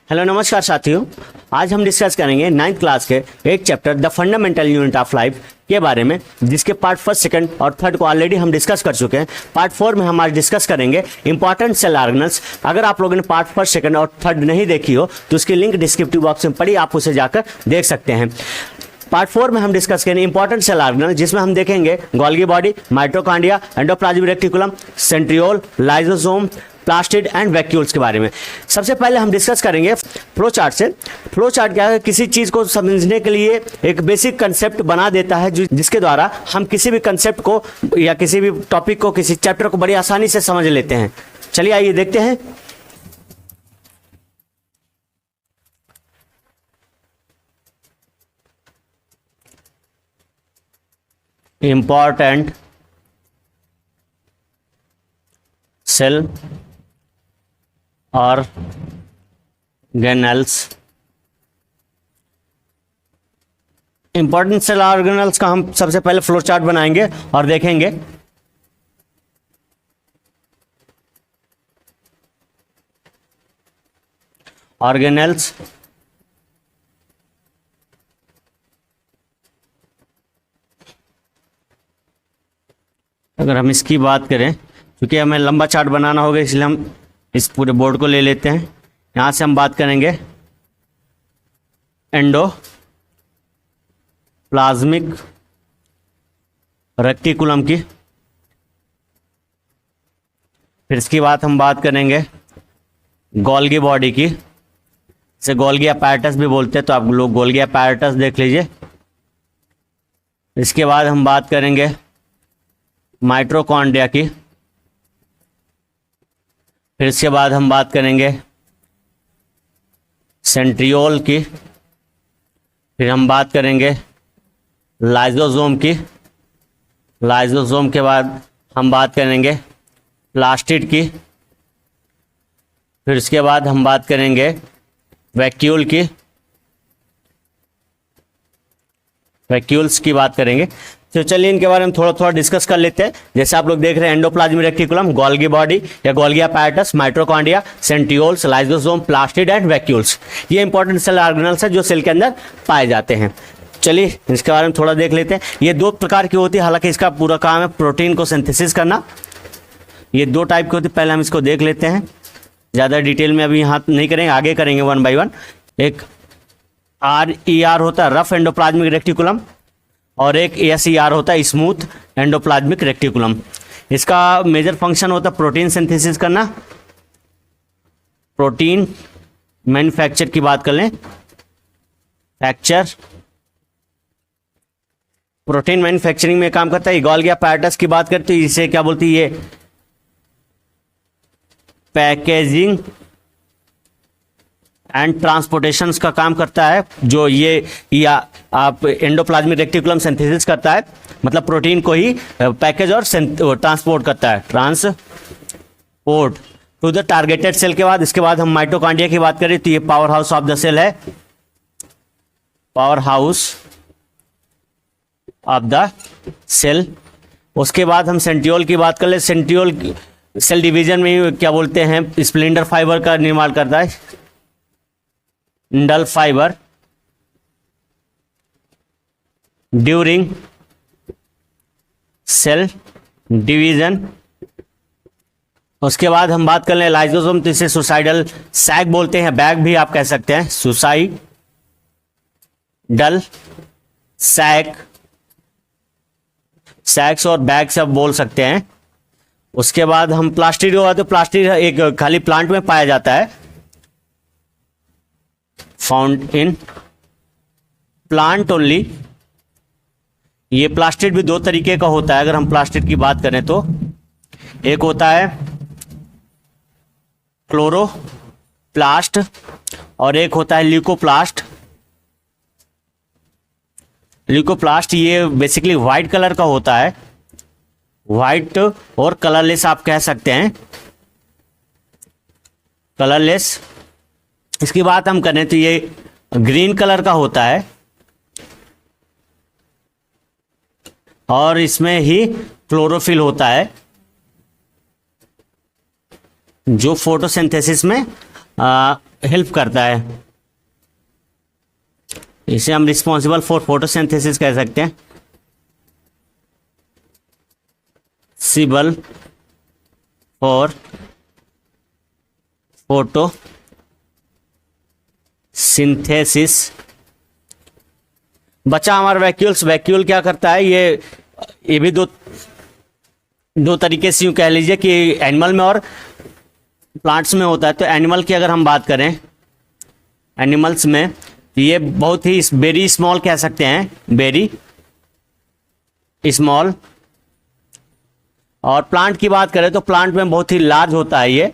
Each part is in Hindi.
हेलो नमस्कार साथियों, आज हम डिस्कस करेंगे 9th क्लास के एक chapter the fundamental unit of life के बारे में, जिसके पार्ट फर्स्ट, सेकंड और थर्ड को ऑलरेडी हम डिस्कस कर चुके हैं। पार्ट 4 में हम आज डिस्कस करेंगे इंपॉर्टेंट सेल ऑर्गेनल्स। अगर आप लोगों ने पार्ट फर्स्ट, सेकंड और थर्ड नहीं देखी हो तो उसकी लिंक डिस्क्रिप्टिव बॉक्स में पड़ी, आप उसे जाकर देख सकते हैं। पार्ट 4 में हम डिस्कस करेंगे इंपॉर्टेंट सेल ऑर्गेनल, जिसमें हम देखेंगे Golgi body, mitochondria, endoplasmic reticulum, centriole, lysosome, plastid and vacuoles के बारे में। सबसे पहले हम डिस्कस करेंगे फ्लो चार्ट से। फ्लो चार्ट क्या है? किसी चीज को समझने के लिए एक बेसिक कंसेप्ट बना देता है, जिसके द्वारा हम किसी भी कंसेप्ट को या किसी भी टॉपिक को, किसी चैप्टर को बड़ी आसानी से समझ लेते हैं। चलिए आइए देखते हैं। Important cell organelles. Important cell organelles का हम सबसे पहले फ्लो चार्ट बनाएंगे और देखेंगे। ऑर्गेनल्स अगर हम इसकी बात करें, क्योंकि हमें लंबा चार्ट बनाना होगा, इसलिए हम इस पूरे बोर्ड को ले लेते हैं। यहां से हम बात करेंगे एंडोप्लाज्मिक रेटिकुलम की। फिर इसकी बात हम बात करेंगे गोल्गी बॉडी की, इसे गोल्गी अपैरेटस भी बोलते हैं, तो आप लोग गोल्गी अपैरेटस देख लीजिए। इसके बाद हम बात करेंगे माइटोकॉन्ड्रिया की। फिर इसके बाद हम बात करेंगे सेंट्रियोल की। फिर हम बात करेंगे लाइसोसोम की। लाइसोसोम के बाद हम बात करेंगे प्लास्टिड की। फिर इसके बाद हम बात करेंगे वैक्यूल की, वैक्यूल्स की बात करेंगे। तो चलिए इनके बारे में थोड़ा थोड़ा डिस्कस कर लेते हैं। जैसे आप लोग देख रहे हैं, एंडोप्लाज्मिक रेटिकुलम, गोल्गी बॉडी या Golgi apparatus, mitochondria, centrioles, lysosome, plastid and vacuoles, ये इंपॉर्टेंट सेल ऑर्गेनल्स है जो सेल के अंदर पाए जाते हैं। चलिए इसके बारे में थोड़ा देख लेते हैं। ये दो प्रकार की होती है, हालांकि इसका पूरा काम है प्रोटीन को सिंथेसिस करना। ये दो टाइप की होती है, पहले हम इसको देख लेते हैं। ज़्यादा डिटेल में अभी यहाँ नहीं करेंगे, आगे करेंगे वन बाई वन। एक RER होता है, रफ एंडोप्लाज्मिक रेटिकुलम, और एक SER होता है, स्मूथ एंडोप्लाज्मिक रेटिकुलम। इसका मेजर फंक्शन होता है प्रोटीन सिंथेसिस करना। प्रोटीन मैन्युफैक्चर की बात कर लें, प्रोटीन मैन्युफैक्चरिंग में काम करता है। गोल्गी अपैरेटस की बात करते हैं, इसे क्या बोलती है? ये पैकेजिंग एंड ट्रांसपोर्टेशन का काम करता है, जो ये या आप एंडोप्लाज्मिक रेटिकुलम सिंथेसिस करता है, मतलब प्रोटीन को ही पैकेज और ट्रांसपोर्ट करता है, transport to the targeted cell. के बाद इसके बाद हम माइटोकॉन्ड्रिया की बात करें तो ये power house of the cell है, power house of the cell. उसके बाद हम सेंट्रियोल की बात कर ले। सेंट्रियोल सेल डिवीजन में क्या बोलते हैं, स्प्लिंडर फाइबर का निर्माण करता है, spindle fibre during cell division. उसके बाद हम बात कर लें लाइसोसोम, तो इसे सुसाइडल सैक बोलते हैं, बैग भी आप कह सकते हैं, सुसाइडल सैक, सैक्स और बैग सब बोल सकते हैं। उसके बाद हम प्लास्टिड हुआ, तो प्लास्टिड एक खाली प्लांट में पाया जाता है, फाउंड इन प्लांट ओनली। ये प्लास्टिड भी दो तरीके का होता है। अगर हम प्लास्टिड की बात करें तो एक होता है क्लोरोप्लास्ट और एक होता है ल्यूकोप्लास्ट। ल्यूकोप्लास्ट ये बेसिकली व्हाइट कलर का होता है, व्हाइट और कलरलेस आप कह सकते हैं, कलरलेस। इसकी बात हम करें तो ये ग्रीन कलर का होता है और इसमें ही क्लोरोफिल होता है। जो फोटोसिंथेसिस में हेल्प करता है। इसे हम रिस्पॉन्सिबल फॉर फोटोसिंथेसिस कह सकते हैं। Sibal for photo synthesis. बचा हमारा वैक्यूल्स। वैक्यूल क्या करता है, ये भी दो तरीके से यूं कह लीजिए कि एनिमल में और प्लांट्स में होता है। तो एनिमल की अगर हम बात करें, एनिमल्स में ये बहुत ही वेरी स्मॉल कह सकते हैं, वेरी स्मॉल। और प्लांट की बात करें तो प्लांट में बहुत ही लार्ज होता है, ये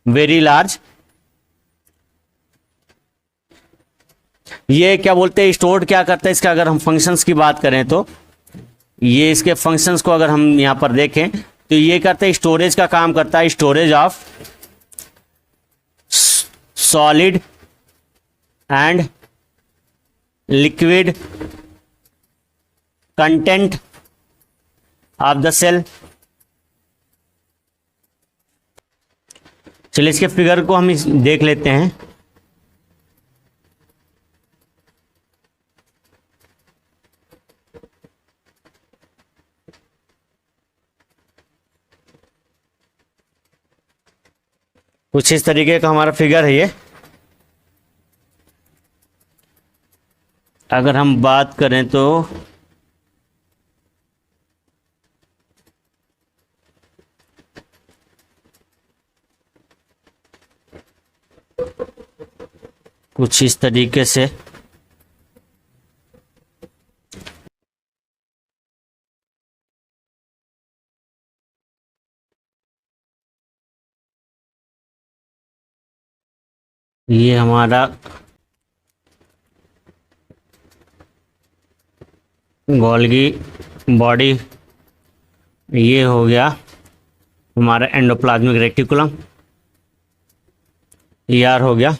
वेरी लार्ज। ये क्या बोलते हैं, स्टोर्ड क्या करता है, इसका अगर हम फंक्शंस की बात करें तो ये इसके फंक्शंस को अगर हम यहां पर देखें तो ये करता है, स्टोरेज का काम करता है, storage of solid and liquid content of the cell. चलिए इसके फिगर को हम देख लेते हैं। कुछ इस तरीके का हमारा फिगर है ये। अगर हम बात करें तो कुछ इस तरीके से ये हमारा गोल्गी बॉडी, ये हो गया हमारा एंडोप्लाज्मिक रेटिकुलम, ER हो गया।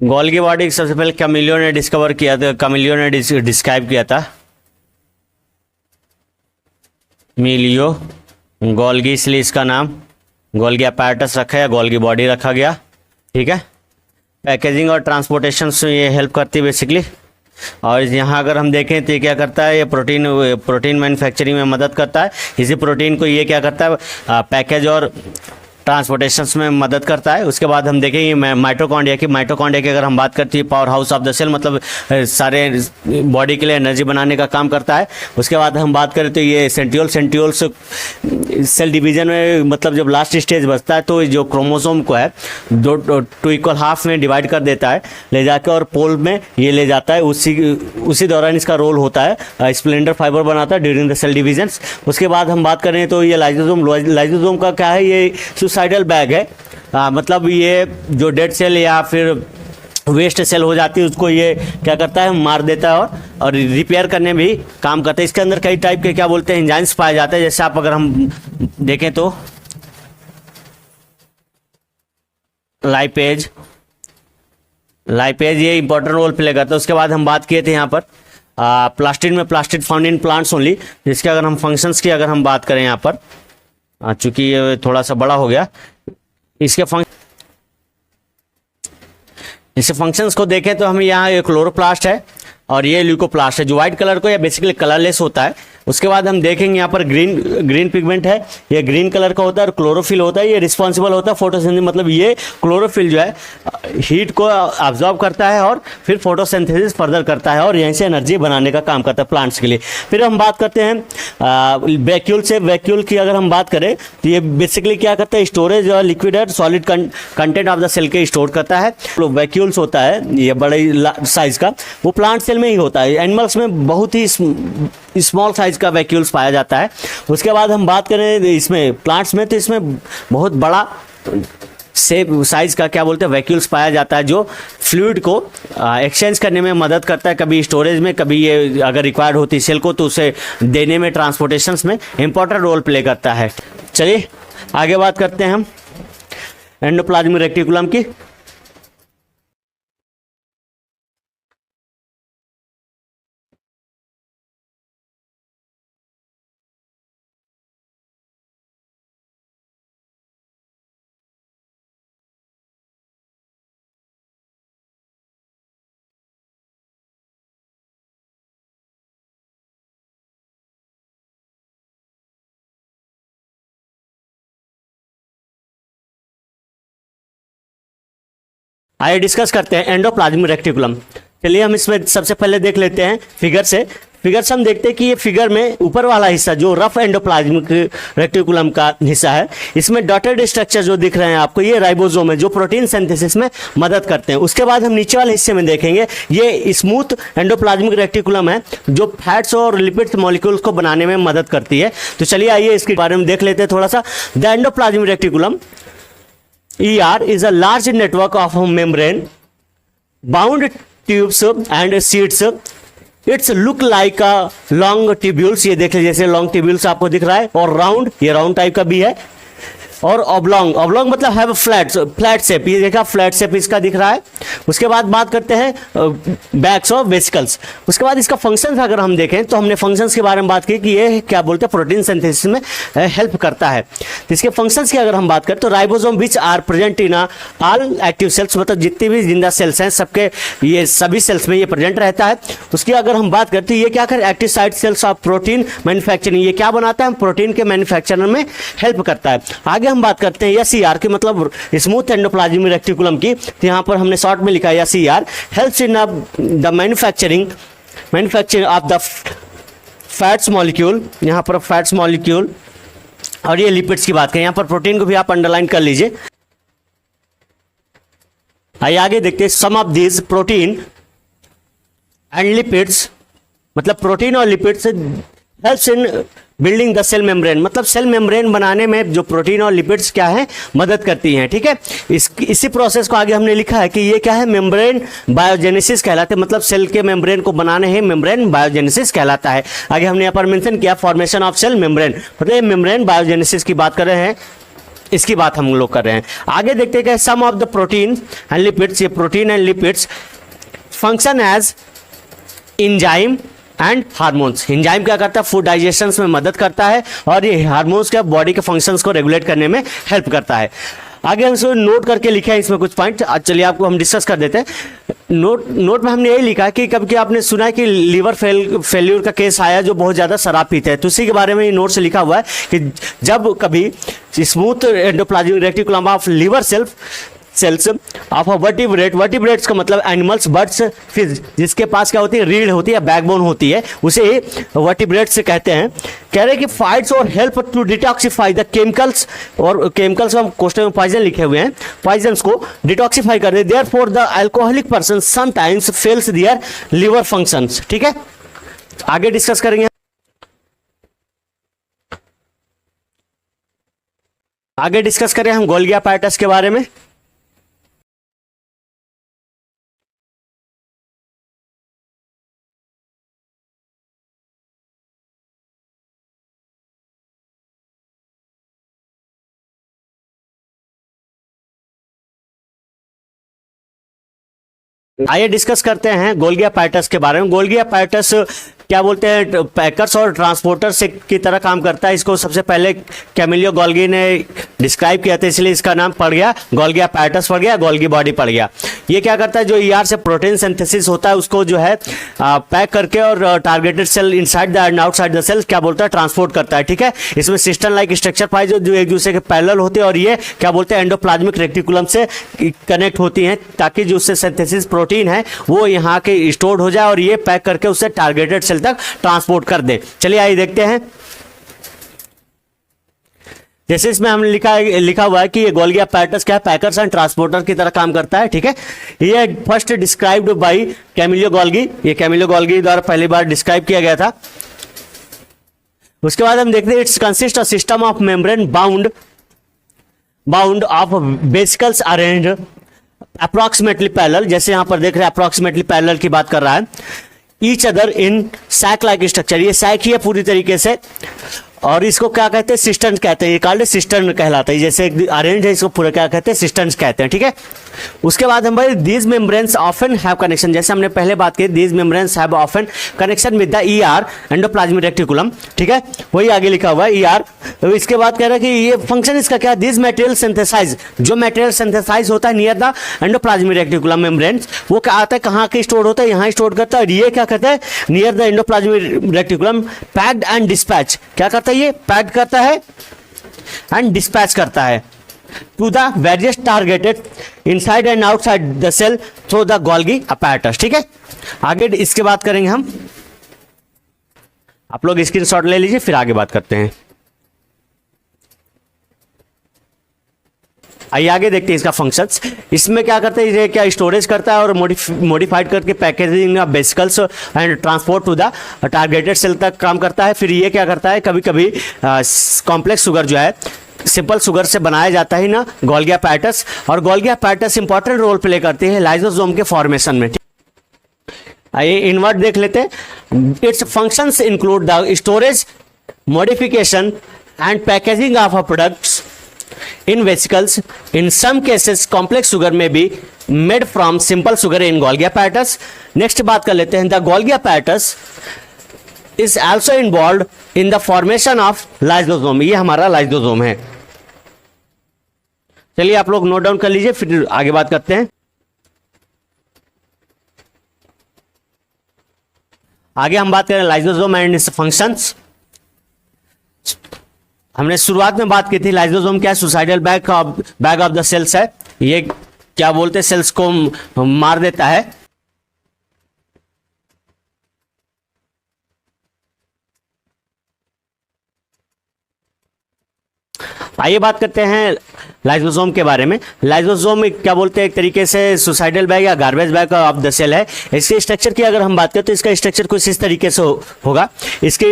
गोल्गी बॉडी सबसे पहले कैमिलियो ने डिस्कवर किया था, कैमिलियो ने डिस्क्राइब किया था, मिलियो गोल्गी, इसलिए इसका नाम गोल्गी अपैरेटस रखा है, गोल्गी बॉडी रखा गया। ठीक है। पैकेजिंग और ट्रांसपोर्टेशन से ये हेल्प करती है बेसिकली। और यहाँ अगर हम देखें तो ये क्या करता है, ये प्रोटीन मैन्युफैक्चरिंग में मदद करता है। इसी प्रोटीन को ये क्या करता है, पैकेज और ट्रांसपोर्टेशंस में मदद करता है। उसके बाद हम देखेंगे माइटोकॉन्ड्रिया की अगर हम बात करते हैं, power house of the cell, मतलब सारे बॉडी के लिए एनर्जी बनाने का काम करता है। उसके बाद हम बात करें तो ये सेंट्रियोल्स सेल डिवीजन में, मतलब जब लास्ट स्टेज बचता है तो जो क्रोमोसोम को है टू इक्वल हाफ में डिवाइड कर देता है ले जाकर, और पोल में ये ले जाता है। उसी दौरान इसका रोल होता है, स्प्लेंडर फाइबर बनाता है ड्यूरिंग द सेल डिवीजन। उसके बाद हम बात करें तो ये लाइसोसोम का क्या है, ये सुसाइडल बैग है। मतलब ये जो डेड सेल या फिर वेस्ट सेल हो जाती है उसको ये क्या करता है, मार देता है और रिपेयर करने में भी काम करता है। इसके अंदर कई टाइप के क्या बोलते हैं एंजाइम्स पाए जाते हैं। जैसे आप अगर हम देखें तो लाइपेज ये इंपॉर्टेंट रोल प्ले करता है। उसके बाद हम बात किए थे यहाँ पर plastid found in plants only, जिसके अगर हम फंक्शंस की अगर हम बात करें यहाँ पर, चूंकि ये थोड़ा सा बड़ा हो गया, इसके फंक्शंस को देखें तो हमें यहाँ एक क्लोरोप्लास्ट है और ये ल्यूकोप्लास्ट है, जो व्हाइट कलर को या बेसिकली कलरलेस होता है। उसके बाद हम देखेंगे यहाँ पर ग्रीन पिगमेंट है, ये ग्रीन कलर का होता है, और क्लोरोफिल होता है, ये रिस्पॉन्सिबल होता है फोटोसिंथेसिस, मतलब ये क्लोरोफिल जो है हीट को ऑब्जॉर्ब करता है और फिर फोटोसिंथेसिस फर्दर करता है और यहीं से एनर्जी बनाने का काम करता है प्लांट्स के लिए। फिर हम बात करते हैं वैक्यूल से। वैक्यूल की अगर हम बात करें तो ये बेसिकली क्या करता है, स्टोरेज और लिक्विड और solid content of the cell के स्टोर करता है। तो वैक्यूल्स होता है ये बड़े साइज का, वो प्लांट सेल में ही होता है। एनिमल्स में बहुत ही स्मॉल साइज का वैक्यूल्स पाया जाता है। उसके बाद हम बात करें इसमें प्लांट्स में, तो इसमें बहुत बड़ा साइज का क्या बोलते हैं वैक्यूल्स पाया जाता है, जो फ्लूइड को एक्सचेंज करने में मदद करता है, कभी स्टोरेज में, कभी ये अगर रिक्वायर्ड होती है सेल को तो उसे देने में, ट्रांसपोर्टेशंस में इंपॉर्टेंट रोल प्ले करता है। चलिए आगे बात करते हैं हम एंडोप्लाज्मिक रेटिकुलम की। आइए डिस्कस करते हैं एंडोप्लाज्मिक रेक्टिकुलम। चलिए हम इसमें सबसे पहले देख लेते हैं फिगर से हम देखते हैं कि ये फिगर में ऊपर वाला हिस्सा जो रफ एंडोप्लाज्मिक रेक्टिकुलम का हिस्सा है, इसमें डॉटेड स्ट्रक्चर जो दिख रहे हैं आपको, ये राइबोसोम है जो प्रोटीन सिंथेसिस में मदद करते हैं। उसके बाद हम नीचे वाले हिस्से में देखेंगे ये स्मूथ एंडोप्लाज्मिक रेक्टिकुलम है जो फैट्स और लिपिड्स मॉलिक्यूल्स को बनाने में मदद करती है। तो चलिए आइए इसके बारे में देख लेते हैं थोड़ा सा। The endoplasmic reticulum ER is a large network of membrane bound tubes and sheets. It's look like a long tubules, ये देख लीजिए जैसे लॉन्ग ट्यूब्यूल्स आपको दिख रहा है, और राउंड, ये राउंड टाइप का भी है, और ऑब्लोंग मतलब हैव फ्लैट शेप, ये देखा फ्लैट शेप इसका दिख रहा है। उसके बाद बात करते हैं बैक्स ऑफ वेसिकल्स। उसके बाद इसका फंक्शंस अगर हम देखें तो हमने फंक्शंस के बारे में बात की कि ये क्या बोलते हैं प्रोटीन सिंथेसिस में हेल्प करता है। तो इसके फंक्शंस की अगर हम बात करें तो ribosome which are present in all active cells, मतलब जितने भी जिंदा सेल्स हैं सबके, ये सभी सेल्स में ये प्रेजेंट रहता है। उसकी अगर हम बात करते हैं ये क्या कर active site cells of protein manufacturing, ये क्या बनाता है प्रोटीन के मैन्युफैक्चर में हेल्प करता है। आगे हम बात करते हैं SER की, मतलब स्मूथ एंडोप्लाज्मिक रेक्टिकुलम की। तो यहाँ पर हमने शॉर्ट में लिखा है SER helps in the manufacturing of the fats molecule, यहाँ पर फैट्स मॉलिक्यूल, और ये लिपिड्स की बात करें, यहाँ पर प्रोटीन को भी आप अंडरलाइन कर लीजिए। आइए आगे देखते हैं some of these protein and lipids, मतलब प्रोटीन और lipids helps in building the cell membrane, मतलब सेल मेम्ब्रेन बनाने में जो प्रोटीन और लिपिड्स क्या है मदद करती हैं। ठीक है, इसी प्रोसेस को आगे हमने लिखा है कि ये क्या है मेम्ब्रेन बायोजेनेसिस कहलाते हैं, मतलब सेल के मेम्ब्रेन को बनाने हैं मेम्ब्रेन बायोजेनेसिस कहलाता है। आगे हमने यहाँ पर मेंशन किया फॉर्मेशन ऑफ सेल मेम्ब्रेन, मतलब मेम्ब्रेन बायोजेनेसिस की बात कर रहे हैं, इसकी बात हम लोग कर रहे हैं। आगे देखते हैं some of the protein and lipids, ये protein and lipids function as enzyme and hormones. Enzyme क्या करता है फूड डाइजेशन में मदद करता है, और ये हार्मोन्स का बॉडी के फंक्शंस को रेगुलेट करने में हेल्प करता है। आगे हम इसको नोट करके लिखे हैं इसमें कुछ पॉइंट, चलिए आपको हम डिस्कस कर देते हैं। नोट में हमने यही लिखा कि कभी आपने सुना है कि लीवर फेल्यूर का केस आया जो बहुत ज़्यादा शराब पीते हैं, तो उसी के बारे में ये नोट से लिखा हुआ है कि जब कभी smooth endoplasmic reticulum of liver cells of vertebrates का मतलब एनिमल्स, बर्ड्स, फिश, जिसके पास क्या होती है रीढ़ होती है, बैकबोन होती है, उसे वर्टिब्रेट्स से कहते हैं। कह रहे हैं कि फाइट्स और help to detoxify the chemicals, और केमिकल्स हम क्वेश्चन में पॉइजन लिखे हुए हैं, पॉइजन्स को डिटॉक्सिफाई कर दे। Therefore the alcoholic person sometimes fails their liver functions. ठीक है, आगे डिस्कस करेंगे। आगे डिस्कस करें हम गोल्गी apparatus के बारे में। आइए डिस्कस करते हैं गोल्गी apparatus के बारे में। गोल्गी apparatus क्या बोलते हैं पैकर्स और ट्रांसपोर्टर से की तरह काम करता है। इसको सबसे पहले कैमिलियो गोल्गी ने डिस्क्राइब किया था, इसलिए इसका नाम पड़ गया गोल्गी apparatus पड़ गया, गोल्गी बॉडी पड़ गया। ये क्या करता है जो ER से प्रोटीन सिंथेसिस होता है उसको जो है पैक करके और targeted cell inside the and outside the cell क्या बोलता है ट्रांसपोर्ट करता है। ठीक है, इसमें सिस्टम लाइक स्ट्रक्चर पाई जो एक दूसरे के पैरेलल होते हैं, और ये क्या बोलते हैं एंडोप्लाज्मिक रेक्टिकुलम से कनेक्ट होती हैं ताकि जो उससे सिंथेसिस प्रोटीन है वो यहाँ के स्टोर्ड हो जाए और ये पैक करके उससे टारगेटेड सेल तक ट्रांसपोर्ट कर दे। चलिए आइए देखते हैं। जैसे इसमें हमने लिखा हुआ है कि ये गोल्गी apparatus क्या है पैकर्स एंड ट्रांसपोर्टर की तरह काम करता है। ठीक है, ये first described bye Camillo Golgi, ये कैमिलियो गोल्गी द्वारा पहली बार डिस्क्राइब किया गया था। उसके बाद हम देखते हैं it's consist of system of membrane bound of vesicles arranged approximately parallel, जैसे यहां पर देख रहे हैं अप्रॉक्सीमेटली पैरेलल की बात कर रहा है। Each other in sac like structure, ये सैक ही है पूरी तरीके से, और इसको क्या कहते हैं सिस्टर्न कहते हैं, ये कॉल्ड सिस्टर्न कहलाता है। जैसे अरेंज है इसको पूरा क्या कहते हैं सिस्टर्न कहते हैं। ठीक है, उसके बाद हम भाई these membranes often have connection, जैसे हमने पहले बात की these membranes have often connection with the ER endoplasmic reticulum. ठीक है, वही आगे लिखा हुआ है ER। तो इसके बाद कह रहा है कि ये फंक्शन इसका क्या, दिस मटेरियल सिंथेसाइज, जो मटेरियल सिंथेसाइज होता है near the endoplasmic reticulum membranes, वो क्या आता है कहाँ के स्टोर होता है, यहाँ स्टोर करता है। और ये क्या कहता है near the endoplasmic reticulum packed and dispatch, क्या करता है ये पैक्ड करता है एंड डिस्पैच करता है। To the various targeted inside and outside the cell through the Golgi apparatus. ठीक है, आगे इसके बात करेंगे हम। आप लोग स्क्रीनशॉट ले लीजिए, फिर आगे बात करते हैं। आइए आगे देखते हैं इसका फंक्शंस। इसमें क्या करते हैं, ये क्या स्टोरेज करता है और मॉडिफाइड करके packaging vesicles and transport to the targeted cell तक काम करता है। फिर ये क्या करता है, कभी कभी कॉम्प्लेक्स शुगर जो है सिंपल शुगर से बनाया जाता है ना गोल्गी अपैरेटस, और Golgi apparatus important role play करती है लाइसोसोम के फॉर्मेशन में। आइए इनवर्ट देख लेते हैं। It's functions include the storage, modification and packaging of products in vesicles. In some cases complex sugar may be made from simple sugar in Golgi apparatus. Next बात कर लेते हैं, the Golgi apparatus is also involved in the formation of lysosome. ये हमारा लाइसोसोम है। चलिए आप लोग नोट डाउन कर लीजिए, फिर आगे बात करते हैं। आगे हम बात करें लाइसोसोम एंड इट्स फंक्शंस। हमने शुरुआत में बात की थी लाइसोसोम क्या है, suicidal bag of the cells है। ये क्या बोलते हैं, सेल्स को मार देता है। आइए बात करते हैं लाइसोसोम के बारे में। लाइसोसोम क्या बोलते हैं, एक तरीके से सुसाइडल बैग या garbage bag of the cell है। इसके स्ट्रक्चर की अगर हम बात करें तो इसका स्ट्रक्चर कुछ इस तरीके से होगा। इसके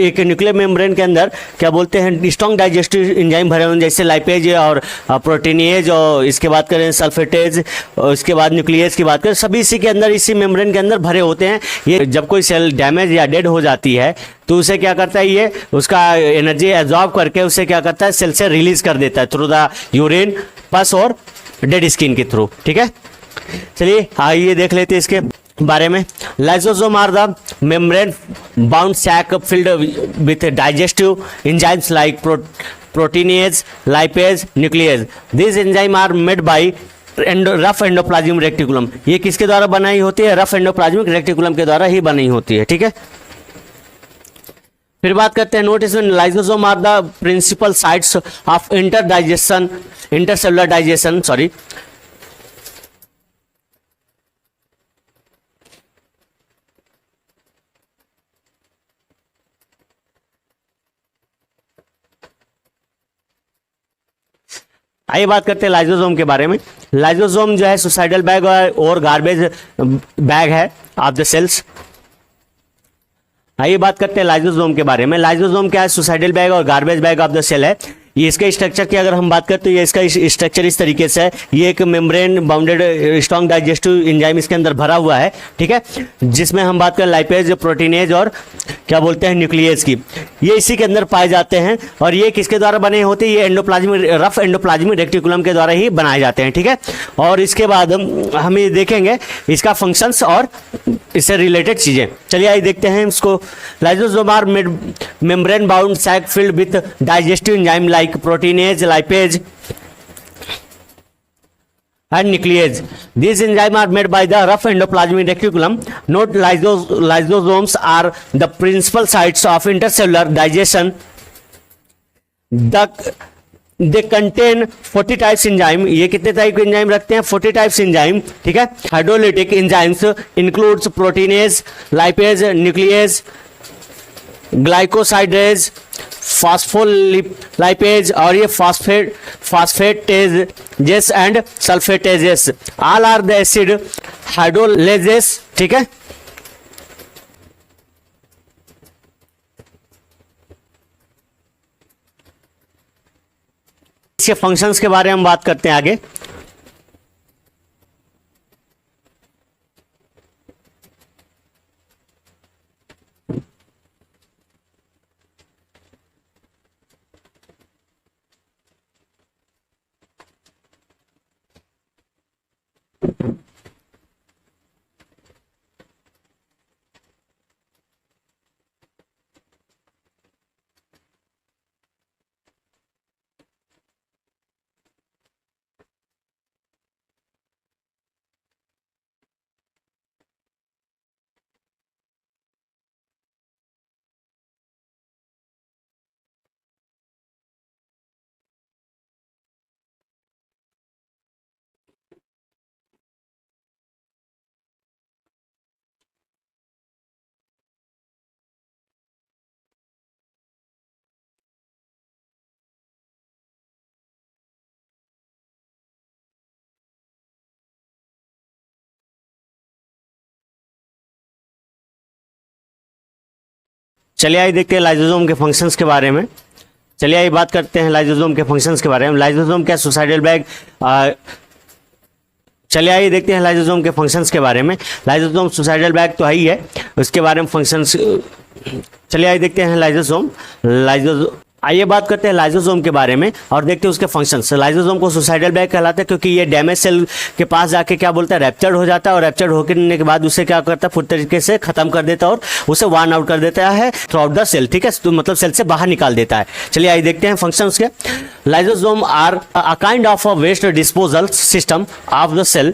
एक न्यूक्लियर मेम्ब्रेन के अंदर क्या बोलते हैं स्ट्रॉन्ग डाइजेस्टिव एंजाइम भरे हुए, जैसे लाइपेज और प्रोटीनेज, और इसके बात करें सल्फेटेज, और इसके बाद न्यूक्लियस की बात करें, सभी इसी के अंदर, इसी मेम्ब्रेन के अंदर भरे होते हैं। ये जब कोई सेल डैमेज या डेड हो जाती है तो उसे क्या करता है, ये उसका एनर्जी एब्जॉर्ब करके उसे क्या करता है, सेल से रिलीज कर देता है थ्रू द यूरिन, पस और डेड स्किन के थ्रू। ठीक है, चलिए आइए देख लेते हैं इसके बारे में। Lysosome are the membrane bound sac filled with digestive enzymes like proteinase, lipase, nucleus. This enzyme are made by rough endoplasmic reticulum. ये किसके द्वारा बनाई होती है, रफ एंडोप्लाज्मिक रेटिकुलम के द्वारा ही बनी होती है। ठीक है, फिर बात करते हैं notice lysosome are the principal sites of intercellular digestion. Sorry, आइए बात करते हैं लाइसोसोम के बारे में। लाइसोसोम जो है सुसाइडल बैग और गार्बेज बैग है ऑफ द सेल्स। आइए बात करते हैं लाइसोसोम के बारे में। लाइसोसोम क्या है, सुसाइडल बैग और garbage bag of the cell है। ये इसके स्ट्रक्चर की अगर हम बात करें तो ये इसका स्ट्रक्चर इस तरीके से है। ये एक membrane bounded strong digestive enzyme इसके अंदर भरा हुआ है। ठीक है, जिसमें हम बात करें लाइपेज, प्रोटीनेज और क्या बोलते हैं न्यूक्लियस की, ये इसी के अंदर पाए जाते हैं। और ये किसके द्वारा बने होते हैं, ये एंडोप्लाज्मिक रफ एंडोप्लाज्मिक रेटिकुलम के द्वारा ही बनाए जाते हैं। ठीक है, और इसके बाद हम ये देखेंगे इसका फंक्शंस और इससे रिलेटेड चीजें। चलिए आइए देखते हैं इसको। Lysosome are membrane bound sac filled with digestive enzyme like proteinase, lipase and nuclease. These enzymes are made by the rough endoplasmic reticulum. Note lysosomes are the principal sites of intercellular digestion. They contain 40 types enzyme. ये कितने टाइप के एंजाइम रखते हैं, 40 टाइप्स एंजाइम। ठीक है, hydrolytic enzymes includes proteinase, lipase, nucleus, glycosidase, phospholipase और ये phosphatases and sulfatases. All are the acid hydrolases. ठीक है, इसके फंक्शंस के बारे में हम बात करते हैं आगे। चलिए आइए देखते हैं लाइसोसोम के फंक्शंस के बारे में। चलिए आइए बात करते हैं लाइसोसोम के फंक्शंस के बारे में। लाइसोसोम क्या सुसाइडल बैग चलिए आइए देखते हैं लाइसोसोम के फंक्शंस के बारे में। लाइसोसोम सुसाइडल बैग तो है ही है, उसके बारे में फंक्शंस चलिए आइए देखते हैं लाइसोसोम। आइए बात करते हैं लाइसोसोम के बारे में और देखते हैं उसके फंक्शंस। लाइसोसोम को सुसाइडल बैग कहलाता है क्योंकि ये डैमेज सेल के पास जाके क्या बोलता है, रैप्चर्ड हो जाता है और रैप्चर्ड होने के बाद उसे क्या करता है, पूरी तरीके से खत्म कर देता है और उसे वार्न आउट कर देता है थ्रू आउट द सेल। ठीक है, तो मतलब सेल से बाहर निकाल देता है। चलिए आइए देखते हैं फंक्शंस के। Lysosome are a kind of a waste disposal system of the cell.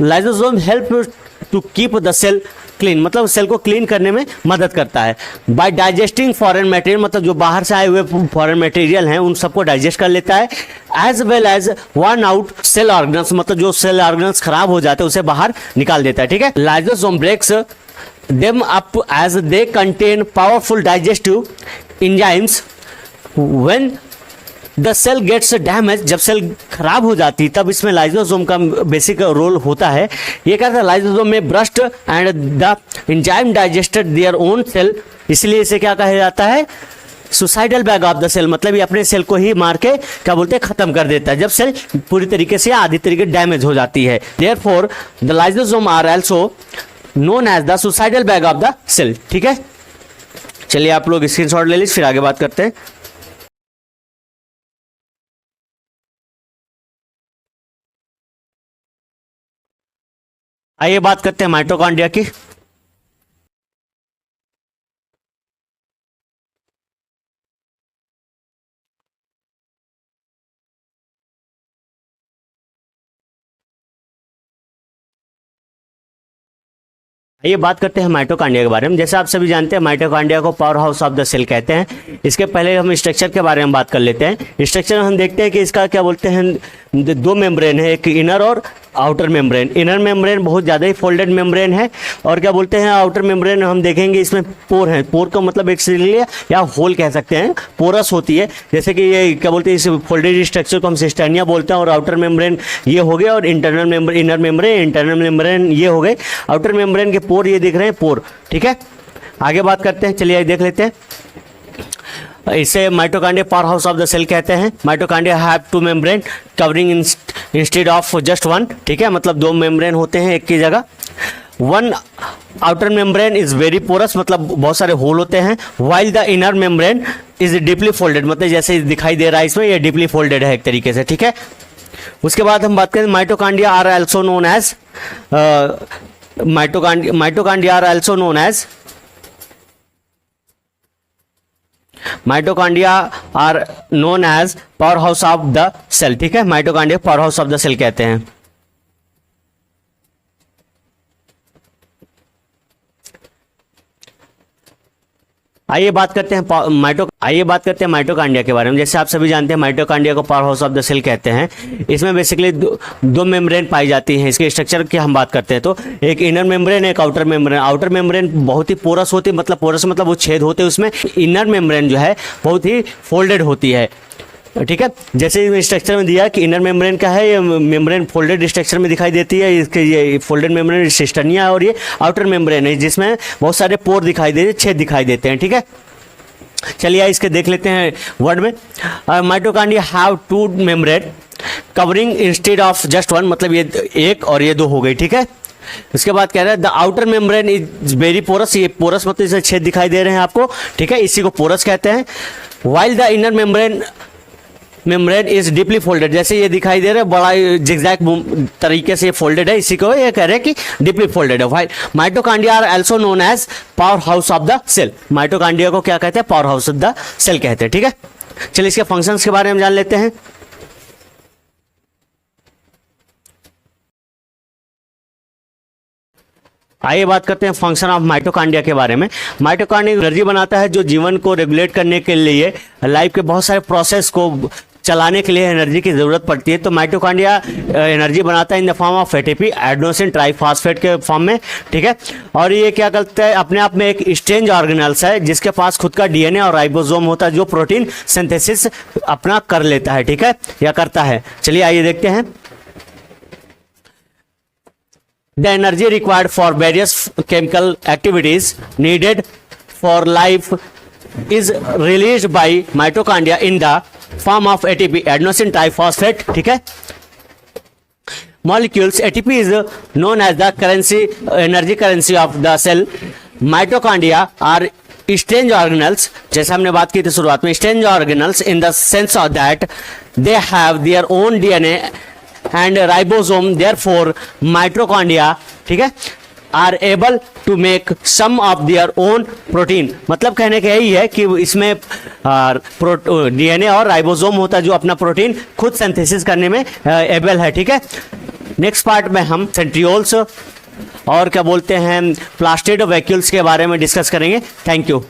Lysosome help to keep the cell clean, मतलब सेल को क्लीन करने में मदद करता है। बाय डाइजेस्टिंग फॉरेन मटेरियल, मतलब जो बाहर से आए हुए फॉरेन मटेरियल हैं उन सबको डाइजेस्ट कर लेता है। As well as worn out cell organs, मतलब जो सेल ऑर्गन्स खराब हो जाते हैं उसे बाहर निकाल देता है। ठीक है, lysosome breaks them up as they contain powerful digestive enzymes. When the cell gets damage, जब सेल खराब हो जाती है तब इसमें लाइसोसोम का बेसिक रोल होता है। ये कहता है लाइसोसोम में burst and the enzyme digested their own cell, इसलिए इसे क्या कहा जाता है, suicidal bag of the cell. मतलब ये अपने सेल को ही मार के क्या बोलते हैं, खत्म कर देता है जब सेल पूरी तरीके से आधी तरीके डैमेज हो जाती है। Therefore the lysosome are also known as the suicidal bag of the cell. ठीक है, चलिए आप लोग स्क्रीनशॉट ले लीजिए, फिर आगे बात करते हैं। आइए बात करते हैं माइटोकॉन्ड्रिया की। ये बात करते हैं माइटोकॉन्ड्रिया के बारे में। जैसे आप सभी जानते हैं माइटोकॉन्ड्रिया को power house of the cell कहते हैं। इसके पहले हम स्ट्रक्चर के बारे में बात कर लेते हैं। स्ट्रक्चर हम देखते हैं कि इसका क्या बोलते हैं, दो मेम्ब्रेन है, एक इनर और आउटर मेम्ब्रेन। इनर मेम्ब्रेन बहुत ज़्यादा ही फोल्डेड मेम्ब्रेन है और क्या बोलते हैं आउटर मेम्ब्रेन हम देखेंगे इसमें पोर है। पोर का मतलब एक सिलिया या होल कह सकते हैं, पोरस होती है। जैसे कि ये क्या बोलते हैं इस फोल्डेड स्ट्रक्चर को हम सिस्टेनिया बोलते हैं। और आउटर मेम्ब्रेन ये हो गया और internal membrane, inner membrane, internal membrane ये हो गए। आउटर मेम्ब्रेन के पोर ये दिख रहे हैं, पोर। ठीक है, आगे बात करते हैं, चलिए देख लेते हैं। इसे mitochondria power house of the cell कहते हैं। Mitochondria have two membrane covering instead of just one. ठीक है, मतलब दो मेम्ब्रेन होते हैं एक की जगह। One outer membrane is very porous, मतलब बहुत सारे होल होते हैं। While the inner membrane is deeply folded, मतलब जैसे दिखाई दे रहा है इसमें ये डीपली फोल्डेड है एक तरीके से। ठीक है, उसके बाद हम बात करें mitochondria are also known as mitochondria are also known as mitochondria are known as power house of the cell. ठीक है, mitochondria power house of the cell कहते हैं। आइए बात करते हैं माइटोकॉन्ड्रिया के बारे में। जैसे आप सभी जानते हैं माइटोकॉन्ड्रिया को power house of the cell कहते हैं। इसमें बेसिकली दो मेम्ब्रेन पाई जाती हैं। इसके स्ट्रक्चर की हम बात करते हैं तो एक इनर मेम्ब्रेन, एक आउटर मेम्ब्रेन। आउटर मेम्ब्रेन बहुत ही पोरस होती है, मतलब पोरस मतलब वो छेद होते हैं उसमें। इनर मेम्ब्रेन जो है बहुत ही फोल्डेड होती है। ठीक है, जैसे स्ट्रक्चर में दिया कि इनर मेम्ब्रेन का है, ये मेम्ब्रेन फोल्डेड स्ट्रक्चर में दिखाई देती है। इसके ये फोल्डेड मेम्ब्रेन सिस्टर्निया है और ये आउटर मेम्ब्रेन है जिसमें बहुत सारे पोर दिखाई देते हैं, छेद दिखाई देते हैं। ठीक है, चलिए इसके देख लेते हैं वर्ड में। Mitochondria have two membrane covering instead of just one, मतलब ये एक और ये दो हो गई। ठीक है, उसके बाद कह रहा है the outer membrane is very porous. ये पोरस मतलब इसे छेद दिखाई दे रहे हैं आपको। ठीक है, इसी को पोरस कहते हैं। While the inner membrane is deeply folded, जैसे ये दिखाई दे रहा है बड़ा जिगजैग तरीके से फोल्डेड है, इसी को ये कह रहे हैं कि डीपली फोल्डेड है। While mitochondria are also known as power house of the cell. Mitochondria को क्या कहते हैं, power house of the cell कहते हैं। ठीक है, चलिए इसके फंक्शंस के बारे में जान लेते हैं। आइए बात करते हैं फंक्शन ऑफ माइटोकॉन्ड्रिया के बारे में। माइटोकॉन्ड्रिया एनर्जी बनाता है जो जीवन को रेगुलेट करने के लिए, लाइफ के बहुत सारे प्रोसेस को चलाने के लिए एनर्जी की जरूरत पड़ती है। तो माइटोकॉन्ड्रिया एनर्जी बनाता है in the form of ATP, adenosine triphosphate के फॉर्म में। ठीक है, और ये क्या करता है, अपने आप में एक स्ट्रेंज ऑर्गेनेल्स है जिसके पास खुद का डीएनए और राइबोसोम होता है जो प्रोटीन सिंथेसिस अपना कर लेता है। ठीक है, या करता है। चलिए आइए देखते हैं। The energy required for various chemical activities needed for life is release by mitochondria in the form of ATP, adenosine triphosphate, ठीक है। molecules ATP is known as the currency, energy currency of the cell. Mitochondria are strange organelles, जैसे हमने बात की थी शुरुआत में, strange organelles in the sense of that they have their own DNA and ribosome, therefore mitochondria, ठीक है, are able to make some of their own protein. मतलब कहने का यही है कि इसमें डीएनए और राइबोसोम होता है जो अपना प्रोटीन खुद सिंथेसिस करने में एबल है, ठीक है। नेक्स्ट पार्ट में हम सेंट्रियोल्स और क्या बोलते हैं प्लास्टिड वैक्यूल्स के बारे में डिस्कस करेंगे। Thank you.